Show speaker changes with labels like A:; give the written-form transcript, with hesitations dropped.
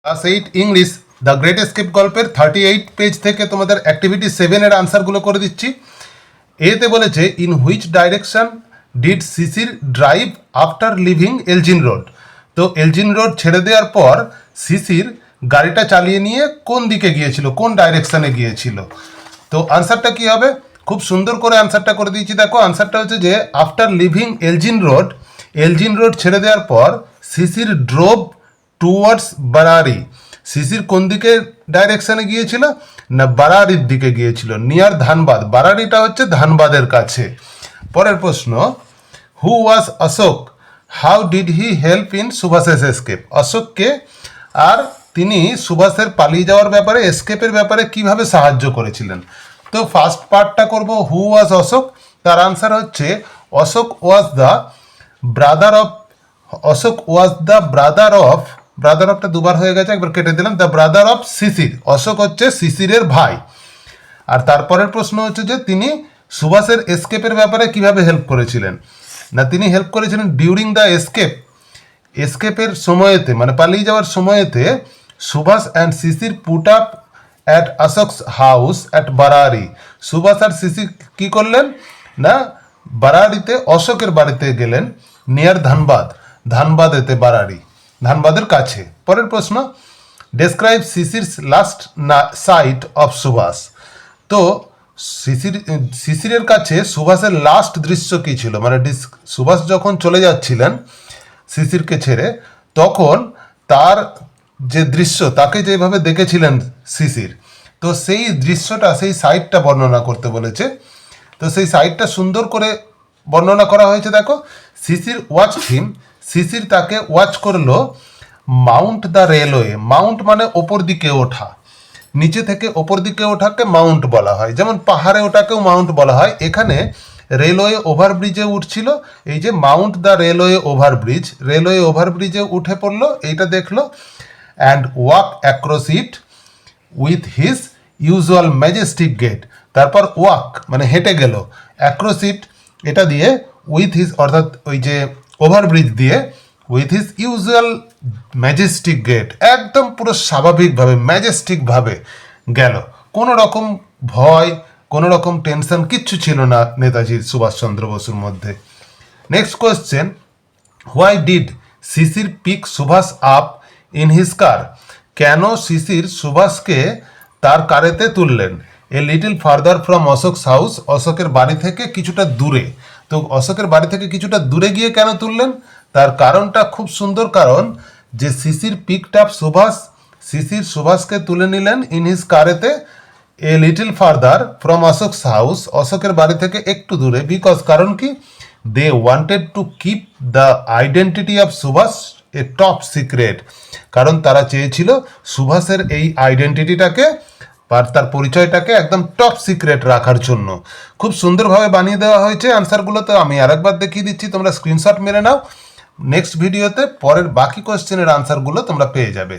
A: Class 8 English the great escape গল্পের 38 page থেকে তোমাদের অ্যাক্টিভিটি 7 এর আনসারগুলো করে দিচ্ছি। এতে বলেছে ইন হুইচ ডাইরেকশন ডিড সিসির ড্রাইভ আফটার লিভিং এলজিন রোড। তো এলজিন রোড ছেড়ে দেওয়ার পর সিসির গাড়িটা চালিয়ে নিয়ে কোন দিকে গিয়েছিল, কোন ডাইরেকশনে গিয়েছিল। তো আনসারটা কি হবে, খুব সুন্দর করে আনসারটা করে দিয়েছি। দেখো আনসারটা হচ্ছে যে আফটার লিভিং এলজিন রোড ছেড়ে দেওয়ার পর সিসির ড্রোভ টুয়ার্ডস বারারি। সিসির কোন দিকে ডাইরেকশনে গিয়েছিল না, বারারির দিকে গিয়েছিল, নিয়ার ধানবাদ। বারারিটা হচ্ছে ধানবাদের কাছে। পরের প্রশ্ন, who was Ashok, how did he help in Subhash's escape. অশোককে আর তিনি সুভাষের পালিয়ে যাওয়ার ব্যাপারে, এসকেপের ব্যাপারে কিভাবে সাহায্য করেছিলেন। তো ফার্স্ট পার্টটা করব, হু ওয়াজ অশোক। তার আনসার হচ্ছে Ashok was the brother of, Ashok was the brother of, brother অফটা দুবার হয়ে গেছে, একবার কেটে দিলাম, the brother of Shishir. Ashok হচ্ছে শিশিরের ভাই। আর তারপরের প্রশ্ন হচ্ছে যে তিনি সুভাষের এসকেপের ব্যাপারে কিভাবে হেল্প করেছিলেন না, তিনি হেল্প করেছিলেন ডিউরিং দ্য এসকেপ। এসকেপের সময়েতে মানে পালিয়ে যাওয়ার সময়েতে Subhash and Shishir put up at Ashok's house at Barari. Subhash আর শিশির কি করলেন না, বারারিতে অশোকের বাড়িতে গেলেন, নিয়ার ধানবাদ, ধানবাদেতে বারারি, ধানবাদের কাছে। পরের প্রশ্ন, describe Shishir last sight of Subhash. তো শিশিরের কাছে সুভাষের লাস্ট দৃশ্য কী ছিল, মানে সুভাষ যখন চলে যাচ্ছিলেন শিশিরকে ছেড়ে, তখন তার যে দৃশ্য, তাকে যেভাবে দেখেছিলেন শিশির, তো সেই দৃশ্যটা, সেই সাইটটা বর্ণনা করতে বলেছে। তো সেই সাইটটা সুন্দর করে বর্ণনা করা হয়েছে। দেখো, শিশির ওয়াচ হিম, শিশির তাকে ওয়াচ করলো মাউন্ট দ্য রেলওয়ে। মাউন্ট মানে ওপর দিকে ওঠা, নিচে থেকে ওপর দিকে ওঠাকে মাউন্ট বলা হয়, যেমন পাহাড়ে ওঠাকেও মাউন্ট বলা হয়। এখানে রেলওয়ে ওভারব্রিজে উঠছিল, এই যে mount the railway overbridge, railway ওভারব্রিজে উঠে পড়লো, এইটা দেখলো। And walk across it with his usual majestic gate. তারপর ওয়াক মানে হেঁটে গেল, অ্যাক্রস ইট এটা দিয়ে, উইথ হিজ অর্থাৎ ওই যে ওভারব্রিজ দিয়ে, with his usual majestic gait, একদম পুরো স্বাভাবিকভাবে ম্যাজেস্টিকভাবে গেল। কোনো রকম ভয়, কোনো রকম টেনশন কিচ্ছু ছিল না নেতাজি সুভাষচন্দ্র বসুর মধ্যে। Next question, why did Shishir pick Subhash up in his car. কেন শিশির সুভাষকে তার কারেতে তুললেন। A little further from Ashok's house, অশোকের বাড়ি থেকে কিছুটা দূরে। তো অশোকের বাড়ি থেকে কিছুটা দূরে গিয়ে কেন তুললেন, তার কারণটা খুব সুন্দর কারণ, যে শিশির পিকড আপ সুভাষ, শিশির সুভাষকে তুলে নিলেন ইন হিজ কারেতে, a little further from Ashok's house, অশোকের বাড়ি থেকে একটু দূরে। বিকজ কারণ কি, they wanted to keep the identity of Subhash a top secret. কারণ তারা চেয়েছিল সুভাষের এই আইডেন্টিটিটাকে বা তার পরিচয়টাকে একদম টপ সিক্রেট রাখার জন্য। খুব সুন্দরভাবে বানিয়ে দেওয়া হয়েছে আনসারগুলো। তো আমি আরেকবার দেখিয়ে দিচ্ছি, তোমরা স্ক্রিনশট মেরে নাও। নেক্সট ভিডিওতে পরের বাকি কোয়েশ্চেনের আনসারগুলো তোমরা পেয়ে যাবে।